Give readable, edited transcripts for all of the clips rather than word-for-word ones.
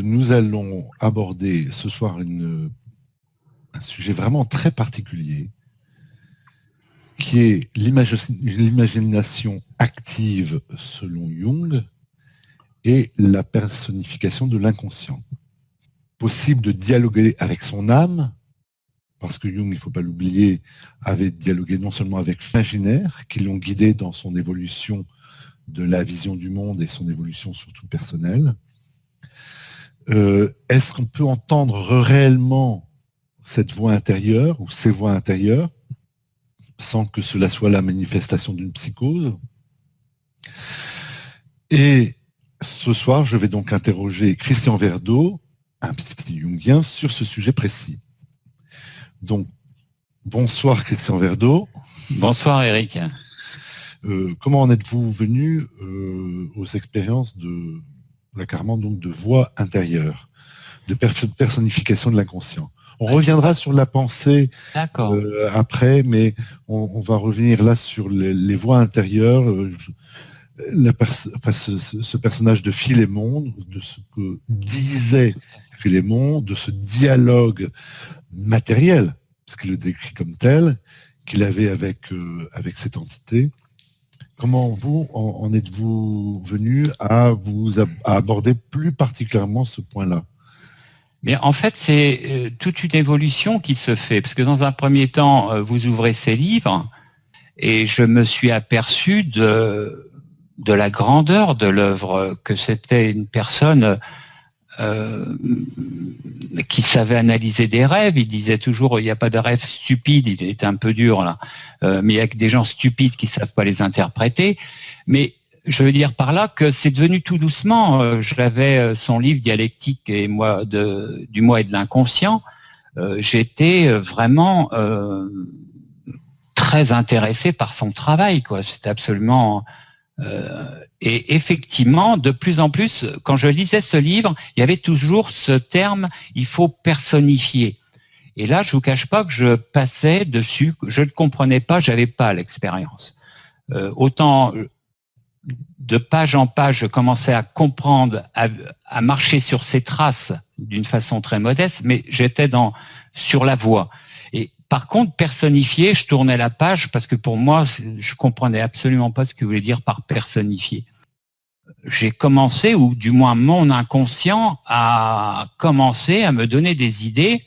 nous allons aborder ce soir un sujet vraiment très particulier, qui est l'imagination active selon Jung et la personnification de l'inconscient. Possible de dialoguer avec son âme, parce que Jung, il ne faut pas l'oublier, avait dialogué non seulement avec l'imaginaire, qui l'ont guidé dans son évolution de la vision du monde et son évolution surtout personnelle. Est-ce qu'on peut entendre réellement cette voix intérieure ou ces voix intérieures sans que cela soit la manifestation d'une psychose? Et ce soir, je vais donc interroger Christian Verdeau, un psy jungien, sur ce sujet précis. Donc, bonsoir Christian Verdeau. Bonsoir Eric. Comment en êtes-vous venu aux expériences de carrément donc de voix intérieure, de personnification de l'inconscient? On reviendra sur la pensée après, mais on va revenir là sur les voix intérieures, ce personnage de Philémon, de ce que disait Philémon, de ce dialogue matériel, parce qu'il le décrit comme tel, qu'il avait avec cette entité. Comment vous en êtes-vous venu à aborder plus particulièrement ce point-là? Mais en fait, c'est toute une évolution qui se fait, parce que dans un premier temps, vous ouvrez ces livres, et je me suis aperçu de la grandeur de l'œuvre, que c'était une personne qui savait analyser des rêves. Il disait toujours, il n'y a pas de rêve stupide, il était un peu dur là, mais il y a que des gens stupides qui ne savent pas les interpréter. Mais je veux dire par là que c'est devenu tout doucement. J'avais son livre Dialectique et du moi et de l'inconscient. J'étais vraiment très intéressé par son travail, quoi. C'était absolument... et effectivement, de plus en plus, quand je lisais ce livre, il y avait toujours ce terme, il faut personnifier. Et là, je vous cache pas que je passais dessus, je ne comprenais pas, j'avais pas l'expérience. Autant de page en page, je commençais à comprendre, à marcher sur ses traces d'une façon très modeste, mais j'étais sur la voie. Et par contre, personnifier, je tournais la page parce que pour moi, je comprenais absolument pas ce qu'il voulait dire par personnifier. J'ai commencé, ou du moins mon inconscient a commencé à me donner des idées,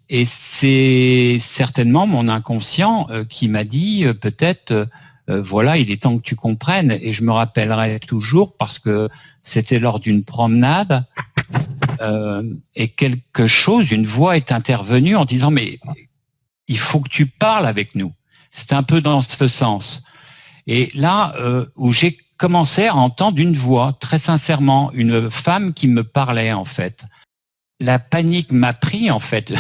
et c'est certainement mon inconscient qui m'a dit peut-être voilà, il est temps que tu comprennes. Et je me rappellerai toujours parce que c'était lors d'une promenade et quelque chose, une voix est intervenue en disant mais il faut que tu parles avec nous. C'est un peu dans ce sens. Et là où j'ai commencé à entendre une voix, très sincèrement, une femme qui me parlait en fait. La panique m'a pris en fait.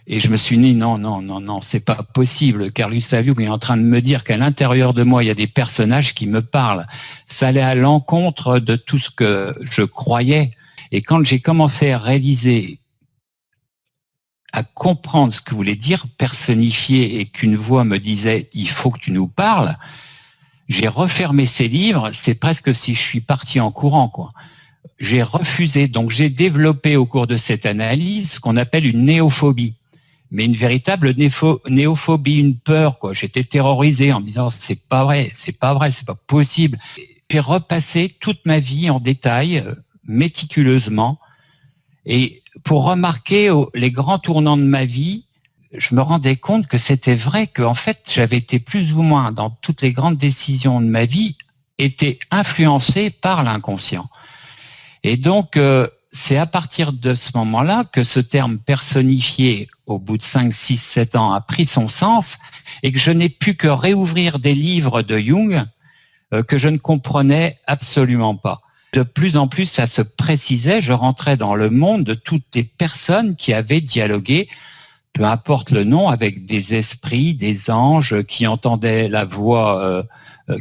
Et je me suis dit non, c'est pas possible. Carl Gustav Jung est en train de me dire qu'à l'intérieur de moi, il y a des personnages qui me parlent. Ça allait à l'encontre de tout ce que je croyais. Et quand j'ai commencé à réaliser, à comprendre ce que voulait dire personnifier et qu'une voix me disait « il faut que tu nous parles », j'ai refermé ces livres. C'est presque si je suis parti en courant, quoi. J'ai refusé. Donc j'ai développé au cours de cette analyse ce qu'on appelle une néophobie. Mais une véritable néophobie, une peur, quoi. J'étais terrorisé en me disant c'est pas vrai, c'est pas possible. J'ai repassé toute ma vie en détail, méticuleusement, et pour remarquer les grands tournants de ma vie, je me rendais compte que c'était vrai, que en fait j'avais été plus ou moins dans toutes les grandes décisions de ma vie été influencé par l'inconscient. Et donc c'est à partir de ce moment-là que ce terme personnifié, au bout de 5, 6, 7 ans, a pris son sens et que je n'ai pu que réouvrir des livres de Jung que je ne comprenais absolument pas. De plus en plus, ça se précisait, je rentrais dans le monde de toutes les personnes qui avaient dialogué, peu importe le nom, avec des esprits, des anges qui entendaient la voix,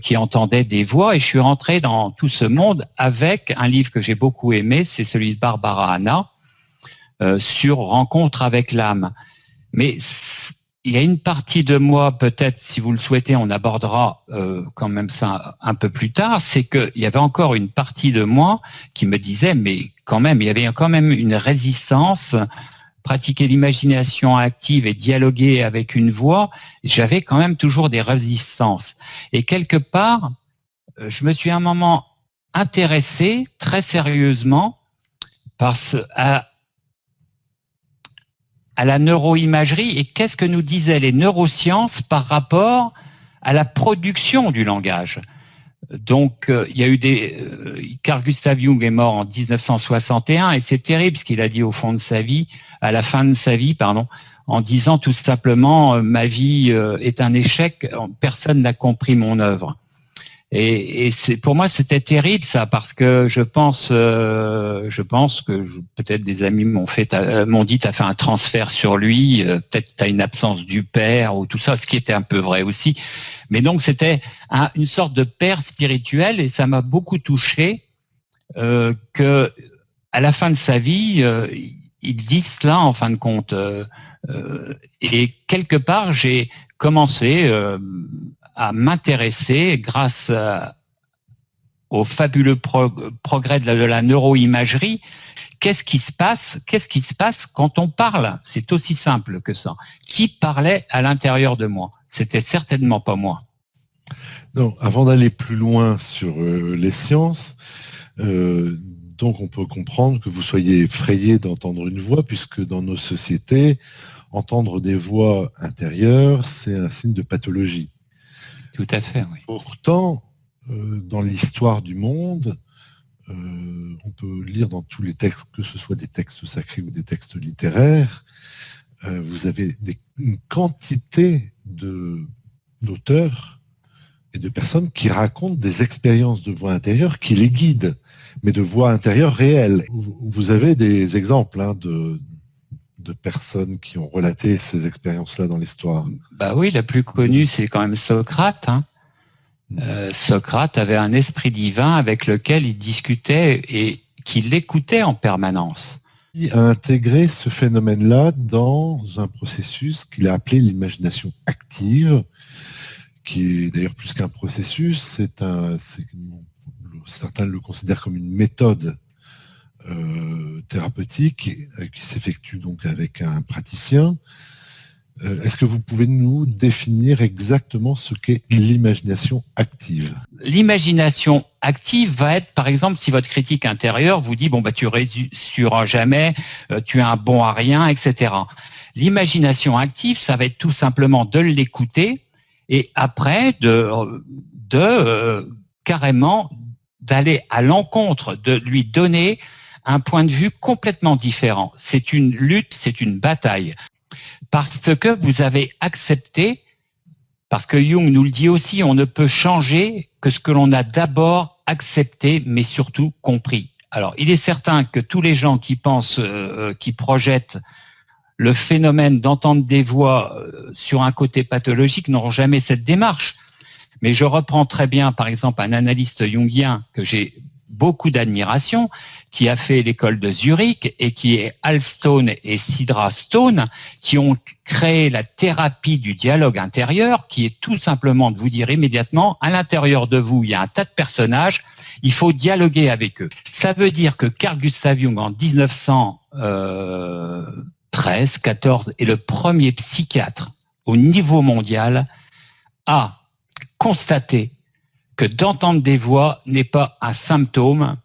qui entendaient des voix, et je suis rentré dans tout ce monde avec un livre que j'ai beaucoup aimé, c'est celui de Barbara Hanna, sur Rencontre avec l'âme. Mais il y a une partie de moi, peut-être, si vous le souhaitez, on abordera quand même ça un peu plus tard, c'est qu'il y avait encore une partie de moi qui me disait, mais quand même, il y avait quand même une résistance, pratiquer l'imagination active et dialoguer avec une voix, j'avais quand même toujours des résistances. Et quelque part, je me suis à un moment intéressé très sérieusement à la neuroimagerie et qu'est-ce que nous disaient les neurosciences par rapport à la production du langage. Donc, il y a eu Carl Gustav Jung est mort en 1961 et c'est terrible ce qu'il a dit au fond de sa vie, à la fin de sa vie, pardon, en disant tout simplement ma vie est un échec, personne n'a compris mon œuvre. Et pour moi, c'était terrible ça, parce que je pense que peut-être des amis m'ont dit, t'as fait un transfert sur lui, peut-être t'as une absence du père ou tout ça, ce qui était un peu vrai aussi. Mais donc c'était une sorte de père spirituel et ça m'a beaucoup touché que à la fin de sa vie, il dit cela en fin de compte. Et quelque part, j'ai commencé à m'intéresser grâce au fabuleux progrès de la neuroimagerie. Qu'est-ce qui se passe quand on parle? C'est aussi simple que ça. Qui parlait à l'intérieur de moi? C'était certainement pas moi. Non, avant d'aller plus loin sur les sciences, donc on peut comprendre que vous soyez effrayé d'entendre une voix, puisque dans nos sociétés, entendre des voix intérieures, c'est un signe de pathologie. Tout à fait, oui. Pourtant, dans l'histoire du monde, on peut lire dans tous les textes, que ce soit des textes sacrés ou des textes littéraires, vous avez une quantité d'auteurs et de personnes qui racontent des expériences de voix intérieure qui les guident, mais de voix intérieure réelles. Vous avez des exemples de personnes qui ont relaté ces expériences-là dans l'histoire? Bah oui, la plus connue, c'est quand même Socrate. Socrate avait un esprit divin avec lequel il discutait et qui l'écoutait en permanence. Il a intégré ce phénomène-là dans un processus qu'il a appelé l'imagination active, qui est d'ailleurs plus qu'un processus, certains le considèrent comme une méthode thérapeutique qui s'effectue donc avec un praticien. Est-ce que vous pouvez nous définir exactement ce qu'est l'imagination active? L'imagination active va être, par exemple, si votre critique intérieure vous dit, bon, bah, tu réussiras jamais, tu es un bon à rien, etc. L'imagination active, ça va être tout simplement de l'écouter et après carrément d'aller à l'encontre, de lui donner un point de vue complètement différent. C'est une lutte, c'est une bataille. Parce que vous avez accepté, parce que Jung nous le dit aussi, on ne peut changer que ce que l'on a d'abord accepté, mais surtout compris. Alors, il est certain que tous les gens qui pensent, qui projettent le phénomène d'entendre des voix sur un côté pathologique n'auront jamais cette démarche. Mais je reprends très bien, par exemple, un analyste jungien que j'ai beaucoup d'admiration, qui a fait l'école de Zurich et qui est Hal Stone et Sidra Stone, qui ont créé la thérapie du dialogue intérieur, qui est tout simplement de vous dire immédiatement, à l'intérieur de vous, il y a un tas de personnages, il faut dialoguer avec eux. Ça veut dire que Carl Gustav Jung, en 1913-14, est le premier psychiatre au niveau mondial à constater que d'entendre des voix n'est pas un symptôme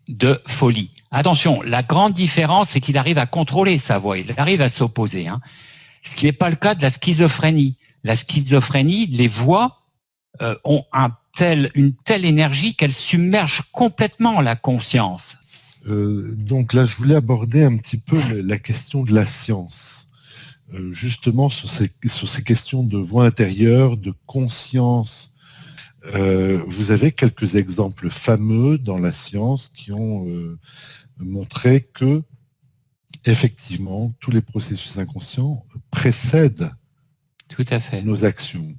de folie. Attention, la grande différence, c'est qu'il arrive à contrôler sa voix, il arrive à s'opposer. Ce qui n'est pas le cas de la schizophrénie. La schizophrénie, les voix ont une telle énergie qu'elles submergent complètement la conscience. Donc là, je voulais aborder un petit peu la question de la science. Justement, sur ces questions de voix intérieure, de conscience. Vous avez quelques exemples fameux dans la science qui ont montré que, effectivement, tous les processus inconscients précèdent tout à fait nos actions.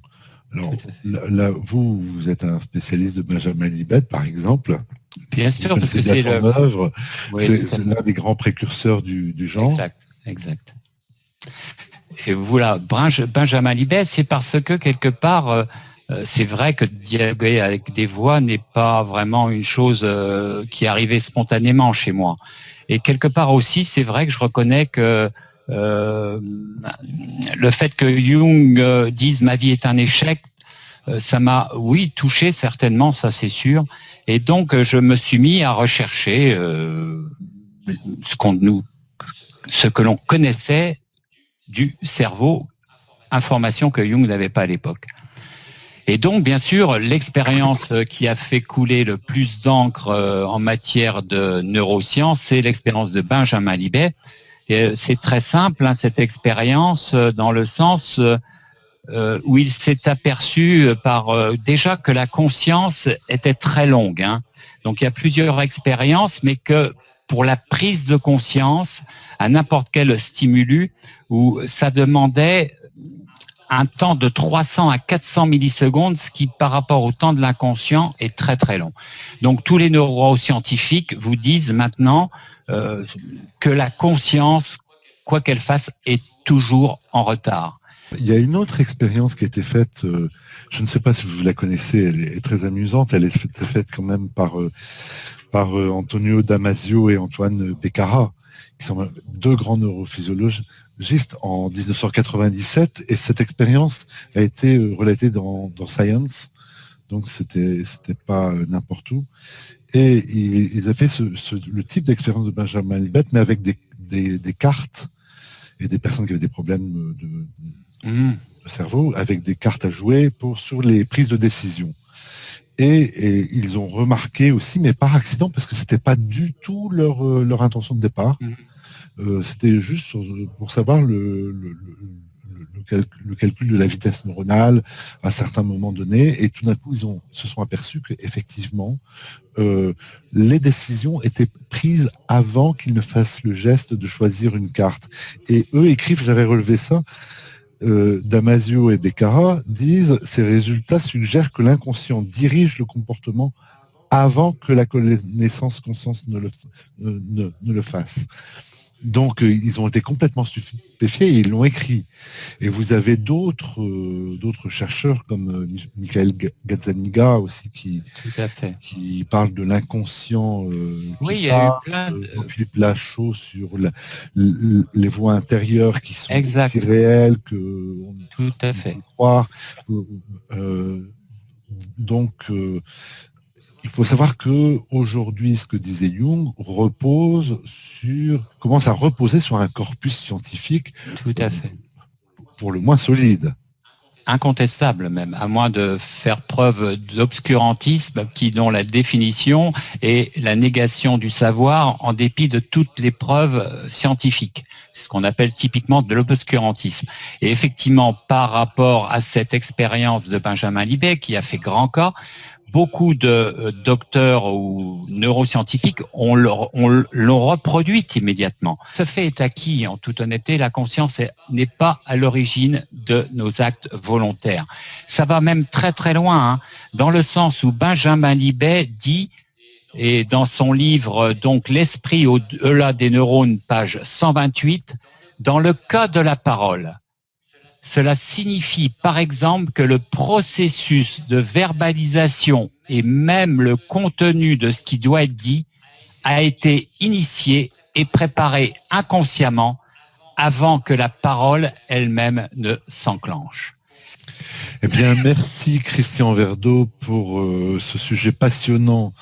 Alors, là, vous êtes un spécialiste de Benjamin Libet, par exemple. Bien sûr, parce que c'est son œuvre. Oui, c'est l'un des grands précurseurs du genre. Exact. Et voilà, Benjamin Libet, c'est parce que quelque part, c'est vrai que dialoguer avec des voix n'est pas vraiment une chose qui arrivait spontanément chez moi. Et quelque part aussi, c'est vrai que je reconnais que le fait que Jung dise ma vie est un échec, ça m'a, oui, touché certainement, ça c'est sûr. Et donc, je me suis mis à rechercher ce que l'on connaissait du cerveau, information que Jung n'avait pas à l'époque. Et donc, bien sûr, l'expérience qui a fait couler le plus d'encre en matière de neurosciences, c'est l'expérience de Benjamin Libet. Et c'est très simple, hein, cette expérience, dans le sens où il s'est aperçu déjà que la conscience était très longue. Hein. Donc, il y a plusieurs expériences, mais que pour la prise de conscience, à n'importe quel stimulus, où ça demandait un temps de 300 à 400 millisecondes, ce qui, par rapport au temps de l'inconscient, est très très long. Donc, tous les neuroscientifiques vous disent maintenant que la conscience, quoi qu'elle fasse, est toujours en retard. Il y a une autre expérience qui a été faite, je ne sais pas si vous la connaissez, elle est très amusante, elle est faite quand même par Antonio Damasio et Antoine Beccara, qui sont deux grands neurophysiologistes en 1997, et cette expérience a été relatée dans Science, donc c'était pas n'importe où. Et ils avaient le type d'expérience de Benjamin Libet, mais avec des cartes et des personnes qui avaient des problèmes de cerveau, avec des cartes à jouer sur les prises de décision. Et ils ont remarqué aussi, mais par accident, parce que c'était pas du tout leur intention de départ, c'était juste pour savoir le calcul de la vitesse neuronale à certains moments donnés, et tout d'un coup, se sont aperçus qu'effectivement, les décisions étaient prises avant qu'ils ne fassent le geste de choisir une carte. Et eux écrivent, j'avais relevé ça, Damasio et Beccara disent ces résultats suggèrent que l'inconscient dirige le comportement avant que la connaissance consciente ne le fasse. Donc, ils ont été complètement stupéfiés et ils l'ont écrit. Et vous avez d'autres chercheurs comme Michael Gazzaniga aussi qui parle de l'inconscient. Oui, il y a eu plein de... Philippe Lachaud sur les voies intérieures qui sont si réelles qu'on peut croire. Donc, il faut savoir que aujourd'hui, ce que disait Jung commence à reposer sur un corpus scientifique pour le moins solide. Incontestable même, à moins de faire preuve d'obscurantisme dont la définition est la négation du savoir en dépit de toutes les preuves scientifiques. C'est ce qu'on appelle typiquement de l'obscurantisme. Et effectivement, par rapport à cette expérience de Benjamin Libet, qui a fait grand cas, beaucoup de docteurs ou neuroscientifiques l'ont reproduite immédiatement. Ce fait est acquis, en toute honnêteté, la conscience n'est pas à l'origine de nos actes volontaires. Ça va même très très loin, hein, dans le sens où Benjamin Libet dit, et dans son livre donc L'esprit au-delà des neurones, page 128, dans le cas de la parole, cela signifie par exemple que le processus de verbalisation et même le contenu de ce qui doit être dit a été initié et préparé inconsciemment avant que la parole elle-même ne s'enclenche. Eh bien, merci Christian Verdeau pour ce sujet passionnant